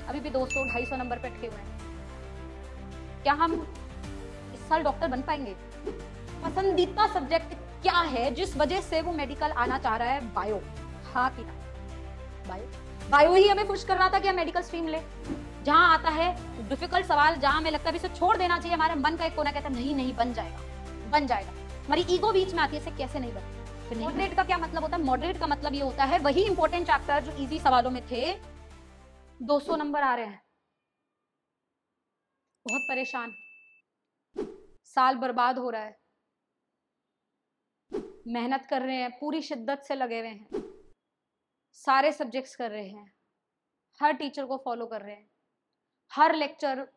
अभी भी 200-250 नंबर पे अटके हुए हैं। क्या हम इस साल डॉक्टर बन पाएंगे? पसंदीदा सब्जेक्ट क्या है जिस वजह से वो मेडिकल आना चाह रहा है? बायो। हाँ कि ना? बायो। बायो ही हमें खुश कर रहा था कि हम मेडिकल स्ट्रीम ले। जहां आता है डिफिकल्ट सवाल, जहां हमें लगता है इसे छोड़ देना चाहिए, हमारे मन का एक कोना कहता है नहीं नहीं बन जाएगा, बन जाएगा। हमारी ईगो बीच में आती है, इसे कैसे नहीं बन। मॉडरेट का क्या मतलब होता है? मॉडरेट का मतलब ये होता है वही इंपॉर्टेंट चैप्टर जो इजी सवालों में थे, 200 नंबर आ रहे हैं, बहुत परेशान, साल बर्बाद हो रहा है, मेहनत कर रहे हैं, पूरी शिद्दत से लगे हुए हैं, सारे सब्जेक्ट्स कर रहे हैं, हर टीचर को फॉलो कर रहे हैं, हर लेक्चर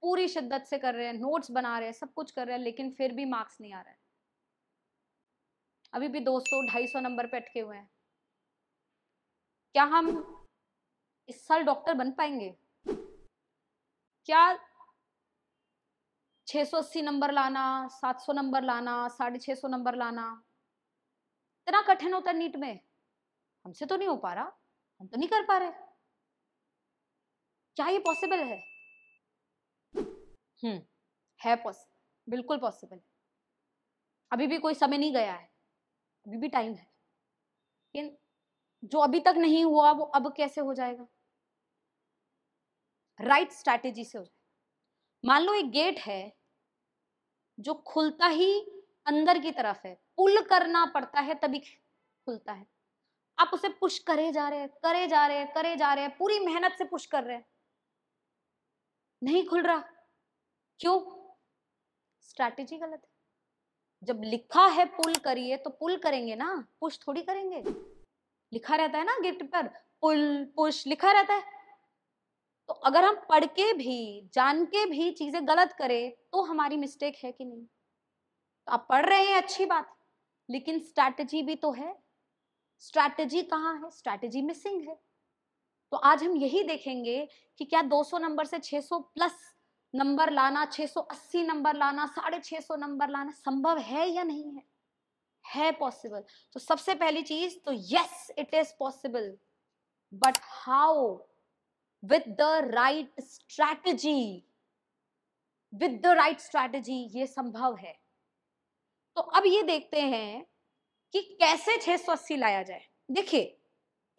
पूरी शिद्दत से कर रहे हैं, नोट्स बना रहे हैं, सब कुछ कर रहे हैं, लेकिन फिर भी मार्क्स नहीं आ रहा है। अभी भी 200-250 नंबर पे अटके हुए हैं। क्या हम इस साल डॉक्टर बन पाएंगे? क्या 680 नंबर लाना, 700 नंबर लाना, 650 नंबर लाना इतना कठिन होता है नीट में? हमसे तो नहीं हो पा रहा, हम तो नहीं कर पा रहे। क्या ये पॉसिबल है? है पॉसिबल, बिल्कुल पॉसिबल है। अभी भी कोई समय नहीं गया है, अभी भी टाइम है। लेकिन जो अभी तक नहीं हुआ वो अब कैसे हो जाएगा? राइट स्ट्रैटेजी से हो जाएगा। मान लो एक गेट है जो खुलता ही अंदर की तरफ है, पुल करना पड़ता है तभी खुलता है। आप उसे पुश करे जा रहे हैं, करे जा रहे हैं, करे जा रहे हैं, पूरी मेहनत से पुश कर रहे हैं, नहीं खुल रहा। क्यों? स्ट्रैटेजी गलत है। जब लिखा है पुल करिए तो पुल करेंगे ना, पुश थोड़ी करेंगे। लिखा रहता है ना गेट पर, पुल पुश लिखा रहता है। तो अगर हम पढ़ के भी, जान के भी चीजें गलत करें तो हमारी मिस्टेक है कि नहीं? तो आप पढ़ रहे हैं अच्छी बात, लेकिन स्ट्रैटेजी भी तो है। स्ट्रैटेजी कहाँ है? स्ट्रैटेजी मिसिंग है। तो आज हम यही देखेंगे कि क्या 200 नंबर से 600 प्लस नंबर लाना, 680 नंबर लाना, 650 नंबर लाना संभव है या नहीं है? है पॉसिबल। तो सबसे पहली चीज तो yes it is possible, but how? With the right strategy. With the right strategy ये संभव है। तो अब ये देखते हैं कि कैसे 680 लाया जाए। देखिए,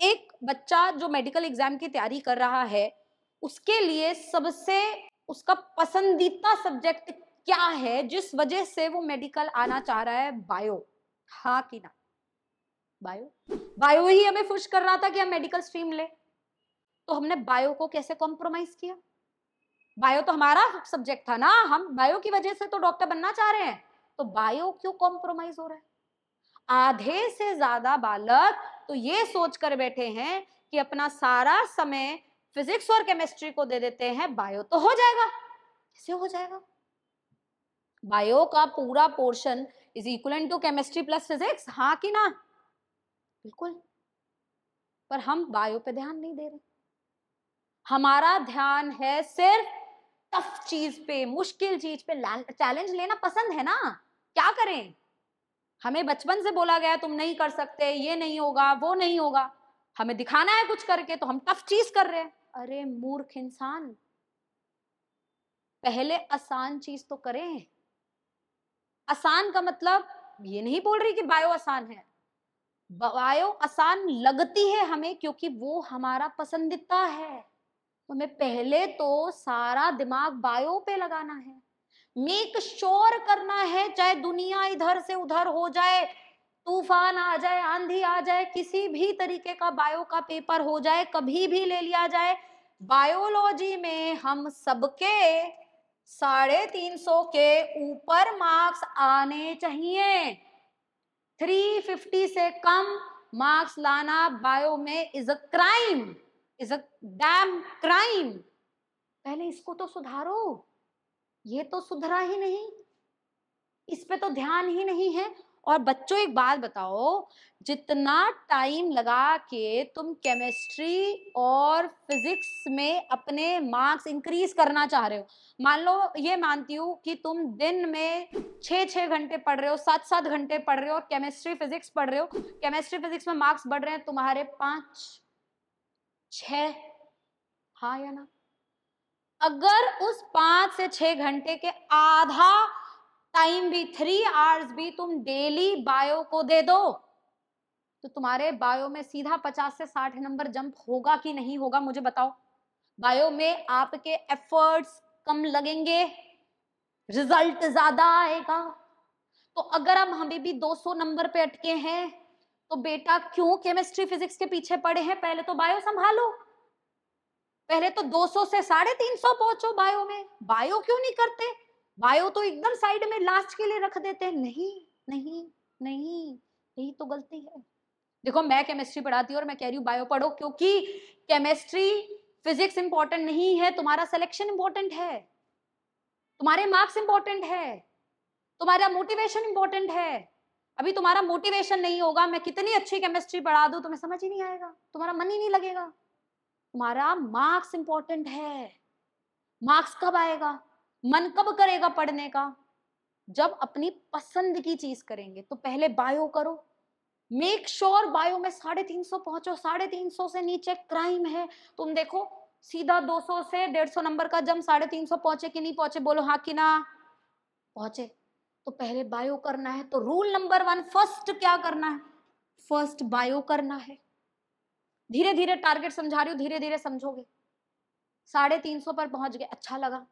एक बच्चा जो मेडिकल एग्जाम की तैयारी कर रहा है, उसके लिए सबसे उसका पसंदीदा सब्जेक्ट क्या है जिस वजह से वो मेडिकल आना चाह रहा है? बायो। हाँ कि ना? बायो। बायो ही हमें खुश कर रहा था कि हम मेडिकल स्ट्रीम ले। तो हमने बायो को कैसे कॉम्प्रोमाइज किया? बायो तो हमारा सब्जेक्ट था ना, हम बायो की वजह से तो डॉक्टर बनना चाह रहे हैं, तो बायो क्यों कॉम्प्रोमाइज हो रहा है? आधे से ज्यादा बालक तो ये सोच कर बैठे हैं कि अपना सारा समय फिजिक्स और केमिस्ट्री को दे देते हैं, बायो तो हो जाएगा। कैसे हो जाएगा? बायो का पूरा portion is equal to chemistry plus physics, हाँ कि ना? बिल्कुल। पर हम बायो पे ध्यान नहीं दे रहे, हमारा ध्यान है सिर्फ टफ चीज पे, मुश्किल चीज पे। चैलेंज लेना पसंद है ना, क्या करें? हमें बचपन से बोला गया तुम नहीं कर सकते, ये नहीं होगा, वो नहीं होगा। हमें दिखाना है कुछ करके तो हम टफ चीज कर रहे हैं। अरे मूर्ख इंसान, पहले आसान चीज तो करें। आसान का मतलब ये नहीं बोल रही कि बायो आसान है। बायो आसान लगती है हमें क्योंकि वो हमारा पसंदीदा है। तो हमें पहले तो सारा दिमाग बायो पे लगाना है, मेक श्योर करना है, चाहे दुनिया इधर से उधर हो जाए, तूफान आ जाए, आंधी आ जाए, किसी भी तरीके का बायो का पेपर हो जाए, कभी भी ले लिया जाए, बायोलॉजी में हम सबके 350 के ऊपर मार्क्स आने चाहिए। 350 से कम मार्क्स लाना बायो में is a crime, is a dam crime. पहले इसको तो सुधारो। ये तो सुधरा ही नहीं, इस पे तो ध्यान ही नहीं है। और बच्चों एक बात बताओ, जितना टाइम लगा के तुम केमिस्ट्री और फिजिक्स में अपने मार्क्स इंक्रीज करना चाह रहे हो, मान लो ये मानती हूँ कि तुम दिन में 6-6 घंटे पढ़ रहे हो, 7-7 घंटे पढ़ रहे हो, केमिस्ट्री फिजिक्स पढ़ रहे हो, केमिस्ट्री फिजिक्स में मार्क्स बढ़ रहे हैं तुम्हारे 5-6, हाँ या ना? अगर उस 5 से 6 घंटे के आधा टाइम भी, 3 आवर्स भी तुम डेली बायो को दे दो, तो तुम्हारे बायो में सीधा 50 से 60 नंबर जंप होगा कि नहीं होगा, मुझे बताओ। बायो में आपके एफर्ट्स कम लगेंगे, रिजल्ट ज्यादा आएगा। तो अगर अब हमें भी 200 नंबर पे अटके हैं, तो बेटा क्यों केमिस्ट्री फिजिक्स के पीछे पड़े हैं? पहले तो बायो संभालो, पहले तो 200 से 350 पहुंचो बायो में। बायो क्यों नहीं करते? बायो तो एकदम साइड में लास्ट के लिए रख देते हैं। नहीं नहीं नहीं, यही तो गलती है। देखो मैं केमिस्ट्री पढ़ाती हूँ और मैं कह रही हूँ बायो पढ़ो, क्योंकि केमिस्ट्री फिजिक्स इंपॉर्टेंट नहीं है, तुम्हारा सिलेक्शन इंपॉर्टेंट है, तुम्हारे मार्क्स इंपॉर्टेंट है, तुम्हारा मोटिवेशन इंपॉर्टेंट है। अभी तुम्हारा मोटिवेशन नहीं होगा, मैं कितनी अच्छी केमिस्ट्री पढ़ा दूं तुम्हें समझ ही नहीं आएगा, तुम्हारा मन ही नहीं लगेगा। तुम्हारा मार्क्स इंपॉर्टेंट है। मार्क्स कब आएगा, मन कब करेगा पढ़ने का? जब अपनी पसंद की चीज करेंगे। तो पहले बायो करो, मेक श्योर बायो में 350 पहुंचो। 350 से नीचे क्राइम है। तुम देखो सीधा 200 से 150 नंबर का जम 350 पहुंचे कि नहीं पहुंचे, बोलो हाँ कि ना? पहुंचे। तो पहले बायो करना है। तो रूल नंबर 1 फर्स्ट क्या करना है? फर्स्ट बायो करना है। धीरे धीरे टारगेट समझा रही हूँ, धीरे धीरे समझोगे। 350 पर पहुंच गए, अच्छा लगा,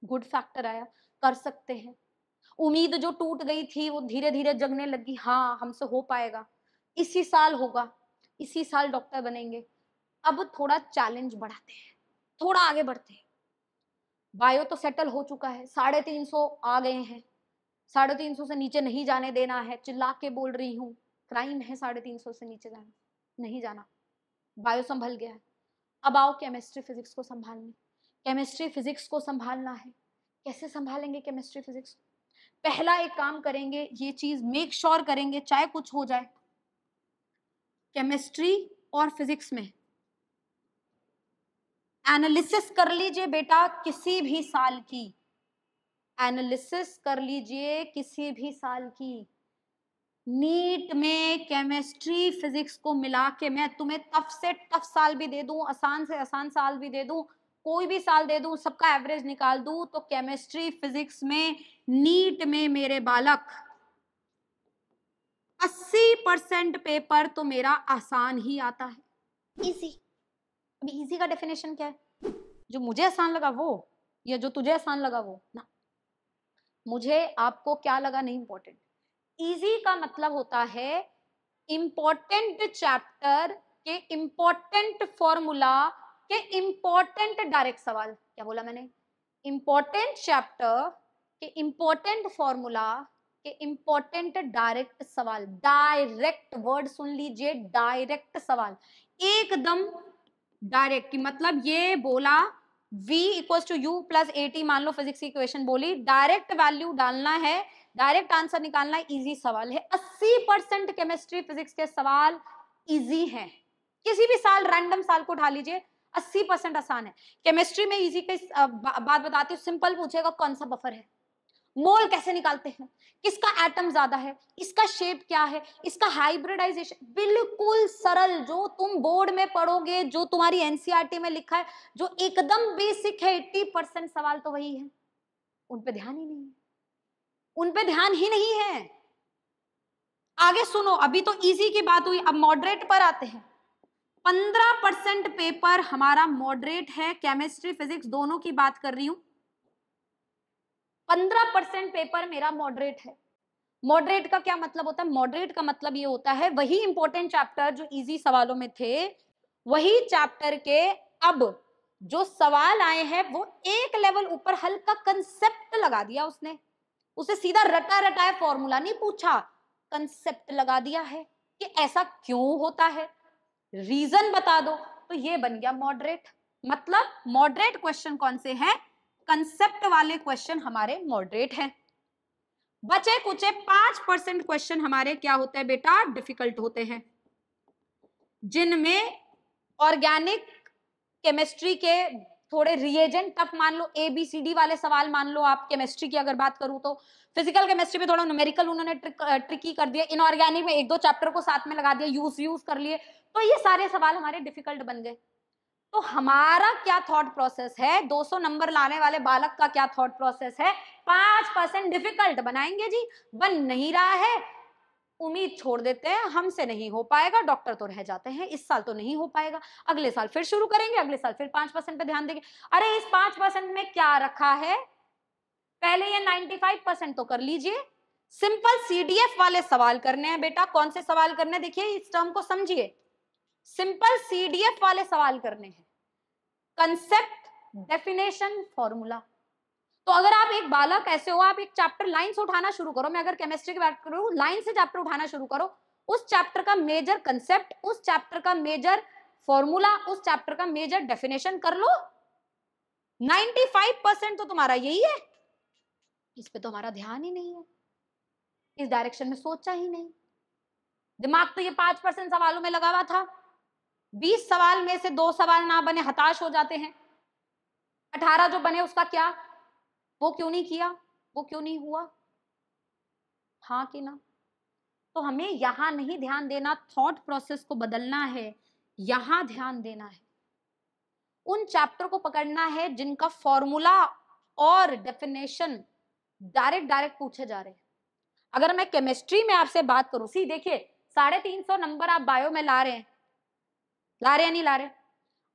गुड फैक्टर आया, कर सकते हैं। उम्मीद जो टूट गई थी वो धीरे धीरे जगने लगी, हाँ हमसे हो पाएगा, इसी साल होगा, इसी साल डॉक्टर बनेंगे। अब थोड़ा चैलेंज बढ़ाते हैं, थोड़ा आगे बढ़ते हैं। बायो तो सेटल हो चुका है, 350 आ गए हैं, 350 से नीचे नहीं जाने देना है, चिल्ला के बोल रही हूँ। क्राइम है 350 से नीचे जाना, नहीं जाना। बायो संभल गया है। अब आओ केमिस्ट्री फिजिक्स को संभालने। केमिस्ट्री फिजिक्स को संभालना है। कैसे संभालेंगे केमिस्ट्री फिजिक्स? पहला एक काम करेंगे, ये चीज मेक श्योर करेंगे चाहे कुछ हो जाए, केमिस्ट्री और फिजिक्स में एनालिसिस कर लीजिए बेटा, किसी भी साल की एनालिसिस कर लीजिए, किसी भी साल की। नीट में केमिस्ट्री फिजिक्स को मिला के मैं तुम्हें टफ से टफ साल भी दे दूं, आसान से आसान साल भी दे दूं, कोई भी साल दे दूं, सबका एवरेज निकाल दूं, तो केमिस्ट्री फिजिक्स में नीट में मेरे बालक 80% पेपर तो मेरा आसान ही आता है, इजी। अभी इजी का डेफिनेशन क्या है? जो मुझे आसान लगा वो, या जो तुझे आसान लगा वो ना। मुझे आपको क्या लगा नहीं इंपॉर्टेंट। इजी का मतलब होता है इंपॉर्टेंट चैप्टर के इंपॉर्टेंट फॉर्मूला के इंपॉर्टेंट डायरेक्ट सवाल। क्या बोला मैंने? इंपॉर्टेंट चैप्टर के इंपॉर्टेंट फॉर्मूला के इंपॉर्टेंट डायरेक्ट सवाल। डायरेक्ट वर्ड सुन लीजिए, डायरेक्ट सवाल, एकदम डायरेक्ट। मतलब ये बोला v equals to u plus AT, मान लो फिजिक्स की इक्वेशन बोली, डायरेक्ट वैल्यू डालना है, डायरेक्ट आंसर निकालना है, इजी सवाल है। 80% केमिस्ट्री फिजिक्स के सवाल इजी हैं। किसी भी साल, रैंडम साल को उठा लीजिए, 80% आसान है। केमिस्ट्री में इजी की बात बताती हूँ। सिंपल पूछेगा कौन सा बफर है, मोल कैसे निकालते हैं, किसका एटम ज्यादा है, इसका शेप क्या है, इसका हाइब्रिडाइजेशन, बिल्कुल सरल, जो तुम बोर्ड में पढ़ोगे, जो तुम्हारी एनसीईआरटी में लिखा है, जो एकदम बेसिक है। 80% सवाल तो वही है, उन पे ध्यान ही नहीं है, उन पे ध्यान ही नहीं है। आगे सुनो, अभी तो इजी की बात हुई, अब मॉडरेट पर आते हैं। 15% पेपर हमारा मॉडरेट है, केमिस्ट्री फिजिक्स दोनों की बात कर रही हूं। 15% पेपर मेरा मॉडरेट है। मॉडरेट का क्या मतलब होता है? मॉडरेट का मतलब ये होता है वही इंपॉर्टेंट चैप्टर जो इजी सवालों में थे, वही चैप्टर के अब जो सवाल आए हैं वो एक लेवल ऊपर हल्का कंसेप्ट लगा दिया उसने, उसे सीधा रटा रटाया फॉर्मूला नहीं पूछा, कंसेप्ट लगा दिया है कि ऐसा क्यों होता है, रीजन बता दो, तो ये बन गया मॉडरेट। मतलब मॉडरेट क्वेश्चन कौन से हैं? कंसेप्ट वाले क्वेश्चन हमारे मॉडरेट हैं। बचे कुचे 5% क्वेश्चन हमारे क्या होते हैं बेटा? डिफिकल्ट होते हैं, जिनमें ऑर्गेनिक केमिस्ट्री के थोड़े रिएजेंट टफ, मान लो ABCD वाले सवाल, मान लो आप केमिस्ट्री की अगर बात करूं तो फिजिकल केमिस्ट्री में थोड़ा न्यूमेरिकल उन्होंने ट्रिकी कर दिया, इनऑर्गेनिक में 1-2 चैप्टर को साथ में लगा दिया, यूज कर लिए, तो ये सारे सवाल हमारे डिफिकल्ट बन गए। तो हमारा क्या थॉट प्रोसेस है, 200 नंबर लाने वाले बालक का क्या थॉट प्रोसेस है, 5% डिफिकल्ट बनाएंगे जी, बन नहीं रहा है, उम्मीद छोड़ देते हैं, हमसे नहीं हो पाएगा, डॉक्टर तो रह जाते हैं, इस साल तो नहीं हो पाएगा, अगले साल फिर शुरू करेंगे, अगले साल फिर 5% पे ध्यान देंगे। अरे इस 5% में क्या रखा है, पहले ये 95% तो कर लीजिए। सिंपल सीडीएफ वाले सवाल करने हैं बेटा। कौन से सवाल करने हैं, देखिए इस टर्म को समझिए, सिंपल सीडीएफ वाले सवाल करने हैं, कंसेप्ट, डेफिनेशन, फॉर्मूला। तो अगर आप एक बालक ऐसे हो, आप एक चैप्टर लाइन से उठाना शुरू करो, मैं अगर केमिस्ट्री की बात करूं, लाइन से चैप्टर उठाना शुरू करो, उस चैप्टर का मेजर कंसेप्ट, उस चैप्टर का मेजर फॉर्मूला, उस चैप्टर का मेजर डेफिनेशन कर लो, 95% तो तुम्हारा यही है। इस पे तो हमारा ध्यान ही नहीं है, इस डायरेक्शन में सोचा ही नहीं, दिमाग तो ये 5% सवालों में लगा हुआ था, 20 सवाल में से 2 सवाल ना बने हताश हो जाते हैं, 18 जो बने उसका क्या, वो क्यों नहीं किया, वो क्यों नहीं हुआ, हाँ कि ना। तो हमें यहां नहीं ध्यान देना, थॉट प्रोसेस को बदलना है, यहां ध्यान देना है, उन चैप्टर को पकड़ना है जिनका फॉर्मूला और डेफिनेशन डायरेक्ट पूछे जा रहे हैं। अगर मैं केमिस्ट्री में आपसे बात करूं, सी देखिए 350 नंबर आप बायो में ला रहे हैं, ला रहे हैं नहीं ला रहे,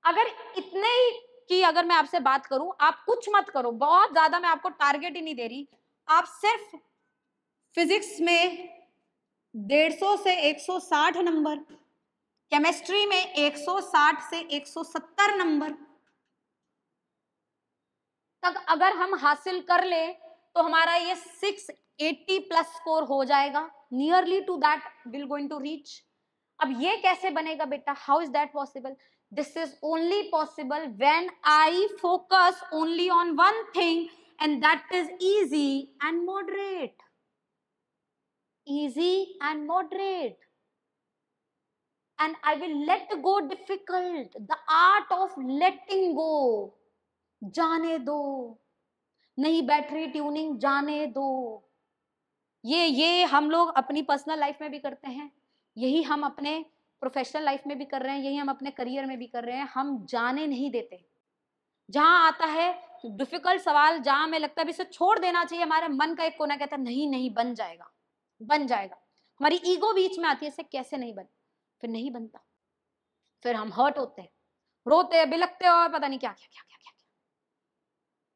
अगर इतने ही की अगर मैं आपसे बात करूं, आप कुछ मत करो, बहुत ज्यादा मैं आपको टारगेट ही नहीं दे रही, आप सिर्फ फिजिक्स में 150 से 160 नंबर, केमिस्ट्री में 160 से 170 नंबर तक अगर हम हासिल कर ले तो हमारा ये 680 प्लस स्कोर हो जाएगा, nearly to that will going to reach. अब ये कैसे बनेगा बेटा, how is that possible, this is only possible when I focus only on one thing and that is easy and moderate, easy and moderate, and I will let go difficult, the art of letting go, जाने दो, नहीं battery tuning जाने दो। ये हम लोग अपनी personal life में भी करते हैं, यही हम अपने प्रोफेशनल लाइफ में भी कर रहे हैं, यही हम अपने करियर में भी कर रहे हैं, हम जाने नहीं देते। जहां आता है डिफिकल्ट सवाल, जहां हमें लगता है इसे छोड़ देना चाहिए, हमारे मन का एक कोना कहता है नहीं नहीं बन जाएगा, बन जाएगा, हमारी ईगो बीच में आती है, इसे कैसे नहीं बन, फिर नहीं बनता, फिर हम हर्ट होते हैं, रोते हैं, बिलखते हैं और पता नहीं क्या क्या क्या क्या क्या।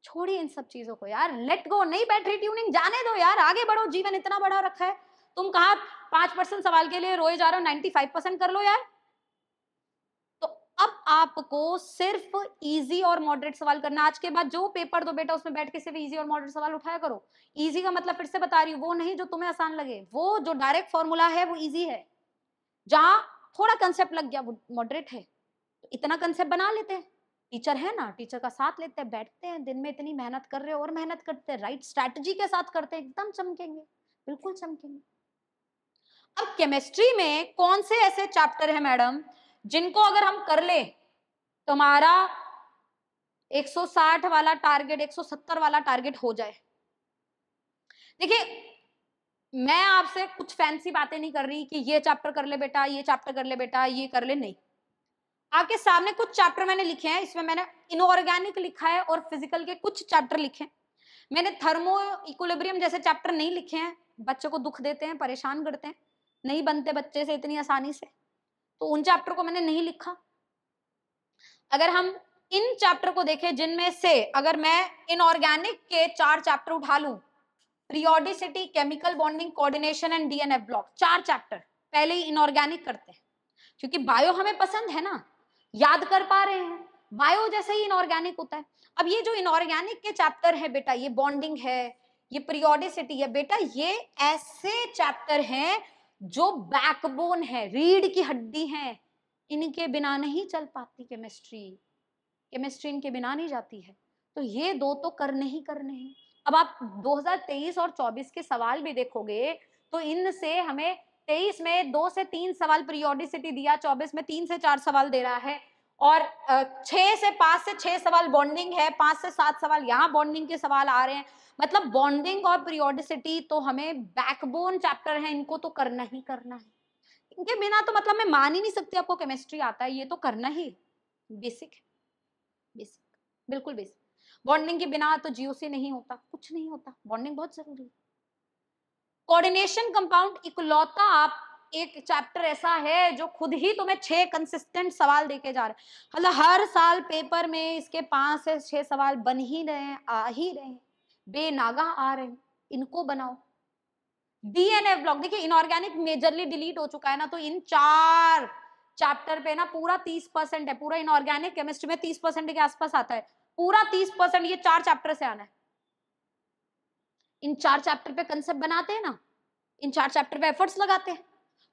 छोड़िए इन सब चीजों को यार, लेट गो, नहीं बैटरी ट्यूनिंग जाने दो यार, आगे बढ़ो, जीवन इतना बड़ा रखा है, तुम कहा 5% सवाल के लिए रोए जा रहे हो, 95% कर लो यार। तो अब आपको सिर्फ इजी और मॉडरेट सवाल करना, आज के बाद जो पेपर दो बेटा उसमें बैठ के सिर्फ इजी और मॉडरेट सवाल उठाया करो। इजी का मतलब फिर से बता रही हूँ, वो नहीं जो तुम्हें आसान लगे, वो जो डायरेक्ट फॉर्मूला है वो इजी है, जहां थोड़ा कंसेप्ट लग गया वो मॉडरेट है। तो इतना कंसेप्ट बना लेते हैं, टीचर है ना, टीचर का साथ लेते हैं, बैठते हैं, दिन में इतनी मेहनत कर रहे हो और मेहनत करते हैं, राइट स्ट्रैटेजी के साथ करते हैं, एकदम चमकेंगे, बिल्कुल चमकेंगे। अब केमिस्ट्री में कौन से ऐसे चैप्टर है मैडम जिनको अगर हम कर ले तो हमारा 160 वाला टारगेट, 170 वाला टारगेट हो जाए। देखिए मैं आपसे कुछ फैंसी बातें नहीं कर रही कि ये चैप्टर कर ले बेटा, ये चैप्टर कर ले बेटा, ये कर ले, नहीं, आपके सामने कुछ चैप्टर मैंने लिखे हैं, इसमें मैंने इनऑर्गेनिक लिखा है और फिजिकल के कुछ चैप्टर लिखे हैं, मैंने थर्मो इक्विलिब्रियम जैसे चैप्टर नहीं लिखे हैं, बच्चों को दुख देते हैं, परेशान करते हैं, नहीं बनते बच्चे से इतनी आसानी से, तो उन चैप्टर को मैंने नहीं लिखा। अगर हम इन चैप्टर को देखें जिनमें से अगर मैं इनऑर्गेनिक के 4 चैप्टर उठा लूं, periodicity, chemical bonding, coordination and DNA block, 4 chapter पहले ही इनऑर्गेनिक करते हैं, क्योंकि बायो हमें पसंद है ना, याद कर पा रहे हैं, बायो जैसे ही इनऑर्गेनिक होता है। अब ये जो इनऑर्गेनिक के चैप्टर है बेटा, ये बॉन्डिंग है, ये पीरियोडिसिटी है बेटा, ये ऐसे चैप्टर हैं जो बैकबोन है, रीढ़ की हड्डी है, इनके बिना नहीं चल पाती केमिस्ट्री, केमिस्ट्री इनके बिना नहीं जाती है, तो ये दो तो करने ही करने हैं। अब आप 2023 और 24 के सवाल भी देखोगे तो इनसे हमें 23 में 2 से 3 सवाल पीरियोडिसिटी दिया, 24 में 3 से 4 सवाल दे रहा है, और 6 से 5 से 6 सवाल बॉन्डिंग है, 5 से 7 सवाल यहाँ बॉन्डिंग के सवाल आ रहे हैं। मतलब बॉन्डिंग और पीरियोडिसिटी तो हमें बैकबोन चैप्टर है, इनको तो करना ही करना है, इनके बिना तो मतलब मैं मान ही नहीं सकती आपको केमिस्ट्री आता है, ये तो करना ही बेसिक है। बिल्कुल बेसिक। बॉन्डिंग के बिना तो जीओसी नहीं होता, कुछ नहीं होता, बॉन्डिंग बहुत जरूरी है। कोऑर्डिनेशन कंपाउंड इकलौता आप एक चैप्टर ऐसा है जो खुद ही तुम्हें 6 कंसिस्टेंट सवाल देके जा रहे हैं, मतलब हर साल पेपर में इसके 5 से 6 सवाल बन ही रहे हैं, आ ही रहे हैं, बेनागा आ रहे हैं, इनको बनाओ। डीएनए ब्लॉक, देखिए इनऑर्गेनिक मेजरली डिलीट हो चुका है ना, तो इन 4 चैप्टर पे ना पूरा 30% है, पूरा इनऑर्गेनिक केमिस्ट्री में 30% के आसपास आता है, पूरा 30% ये 4 चैप्टर से आना है। इन 4 चैप्टर पे कंसेप्ट बनाते हैं ना, इन 4 चैप्टर पे एफर्ट्स लगाते हैं,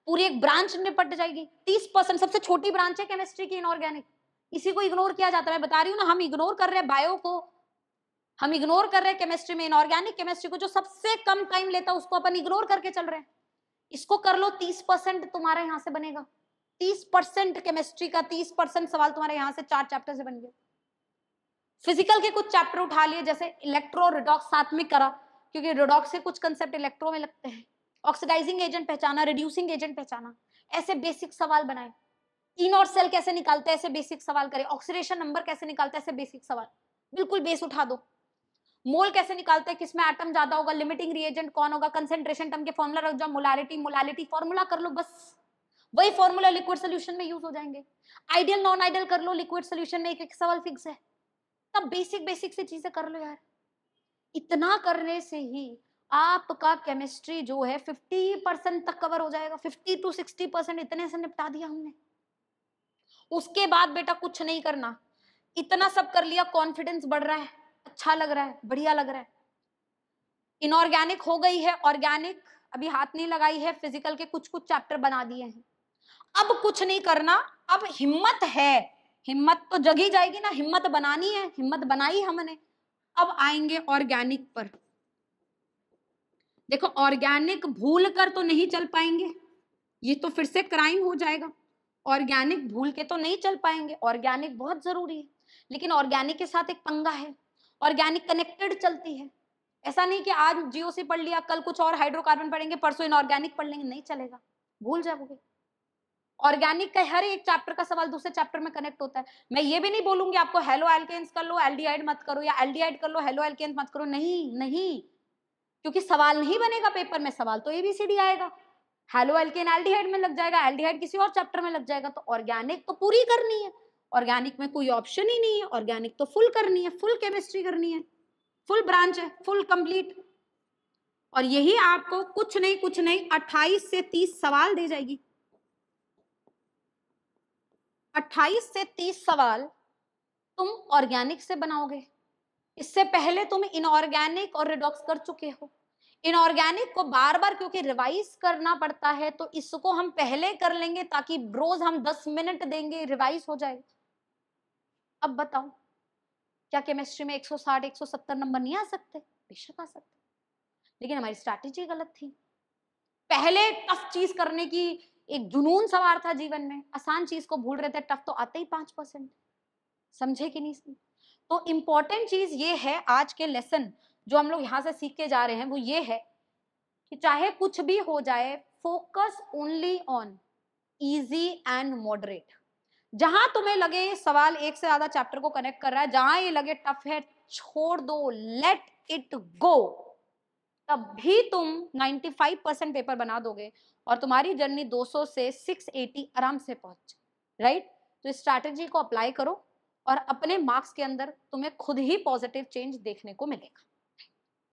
पूरी एक ब्रांच निपट जाएगी। 30% सबसे छोटी ब्रांच है केमिस्ट्री की इनऑर्गेनिक, इसी को इग्नोर किया जाता है। मैं बता रही हूँ ना, हम इग्नोर कर रहे हैं बायो को, हम इग्नोर कर रहे हैं केमिस्ट्री में इनऑर्गेनिक केमिस्ट्री को, जो सबसे कम टाइम लेता है उसको अपन इग्नोर करके चल रहे हैं। इसको कर लो, 30% तुम्हारा यहां से बनेगा, 30% केमिस्ट्री का 30% सवाल तुम्हारे यहां से 4 चैप्टर से बन गए। फिजिकल के कुछ चैप्टर उठा लिए, जैसे इलेक्ट्रो रिडॉक्स साथ में करा, क्योंकि रिडॉक्स से कुछ कंसेप्ट इलेक्ट्रो में लगते हैं। ऑक्सीडाइजिंग एजेंट पहचाना, रिड्यूसिंग एजेंट पहचाना, ऐसे बेसिक सवाल बनाए। इन और सेल कैसे निकालते हैं, ऐसे बेसिक सवाल करें। ऑक्सीडेशन नंबर कैसे निकालते हैं, ऐसे बेसिक सवाल, बिल्कुल बेस उठा दो। मोल कैसे निकालते हैं, किसमें एटम ज्यादा होगा, लिमिटिंग रिएजेंट कौन होगा, कंसेंट्रेशन टर्म के फॉर्मूला रख जाओ, मोलारिटी मोलालिटी फॉर्मूला कर लो, बस वही फॉर्मूला लिक्विड सोल्यूशन में यूज हो जाएंगे। आइडियल नॉन आइडियल कर लो, लिक्विड सोल्यूशन में एक एक सवाल फिक्स है। तब बेसिक बेसिक से चीजें कर लो यार। इतना करने से ही आपका केमिस्ट्री जो है 50% तक कवर हो जाएगा, 50 to 60% इतने से निपटा दिया हमने। उसके बाद बेटा कुछ नहीं करना, इतना सब कर लिया, कॉन्फिडेंस बढ़ रहा है, अच्छा लग रहा है, बढ़िया लग रहा है। इनऑर्गेनिक हो गई है, ऑर्गेनिक अभी हाथ नहीं लगाई है, फिजिकल के कुछ कुछ चैप्टर बना दिए हैं। अब कुछ नहीं करना, अब हिम्मत है, हिम्मत तो जगी जाएगी ना, हिम्मत बनानी है, हिम्मत बनाई हमने। अब आएंगे ऑर्गेनिक पर। देखो ऑर्गेनिक भूल कर तो नहीं चल पाएंगे, ये तो फिर से क्राइम हो जाएगा। ऑर्गेनिक भूल के तो नहीं चल पाएंगे, ऑर्गेनिक बहुत जरूरी है, लेकिन ऑर्गेनिक के साथ एक पंगा है, ऑर्गेनिक कनेक्टेड चलती है। ऐसा नहीं कि आज जीओसी पढ़ लिया, कल कुछ और हाइड्रोकार्बन पढ़ेंगे, परसों इनऑर्गेनिक पढ़ लेंगे, नहीं चलेगा, भूल जाओगे। ऑर्गेनिक का हर एक चैप्टर का सवाल दूसरे चैप्टर में कनेक्ट होता है। मैं ये भी नहीं बोलूंगी आपको हेलो एल्केन्स कर लो एल्डिहाइड मत करो, या एल्डिहाइड कर लो हेलो एल्केन्स मत करो, नहीं नहीं, क्योंकि सवाल नहीं बनेगा पेपर में, सवाल तो एबीसीडी आएगा, हेलो एल्केन एल्डिहाइड में लग जाएगा, एल्डिहाइड किसी और चैप्टर में लग जाएगा। तो ऑर्गेनिक तो पूरी करनी है, ऑर्गेनिक में कोई ऑप्शन ही नहीं है, ऑर्गेनिक तो फुल करनी है, फुल केमिस्ट्री करनी है, फुल ब्रांच है, फुल कंप्लीट। और यही आपको कुछ नहीं 28 से 30 सवाल दे जाएगी, 28 से 30 सवाल तुम ऑर्गेनिक से बनाओगे। इससे पहले तुम इनऑर्गेनिक और रिडॉक्स कर चुके हो। इनऑर्गेनिक को बार बार क्योंकि रिवाइज करना पड़ता है, तो इसको हम पहले कर लेंगे, ताकि रोज हम 10 मिनट देंगे, रिवाइज हो जाएगा। अब बताओ, क्या केमिस्ट्री में 160 170 नंबर नहीं आ सकते? बेशक आ सकते, लेकिन हमारी स्ट्रैटेजी गलत थी। पहले टफ चीज करने की एक जुनून सवार था जीवन में, आसान चीज को भूल रहे थे, टफ तो आते ही 5%। समझे कि नहीं? तो इंपॉर्टेंट चीज ये है, आज के लेसन जो हम लोग यहां से सीख के जा रहे हैं वो ये है कि चाहे कुछ भी हो जाए, focus only on easy and moderate. जहां तुम्हें लगे सवाल एक से ज्यादा चैप्टर को कनेक्ट कर रहा है, जहां ये लगे टफ है, छोड़ दो, लेट इट गो। तब भी तुम 95% पेपर बना दोगे और तुम्हारी जर्नी 200 से 680 आराम से पहुंच, राइट? तो इस स्ट्रैटेजी को अप्लाई करो और अपने मार्क्स के अंदर तुम्हें खुद ही पॉजिटिव चेंज देखने को मिलेगा।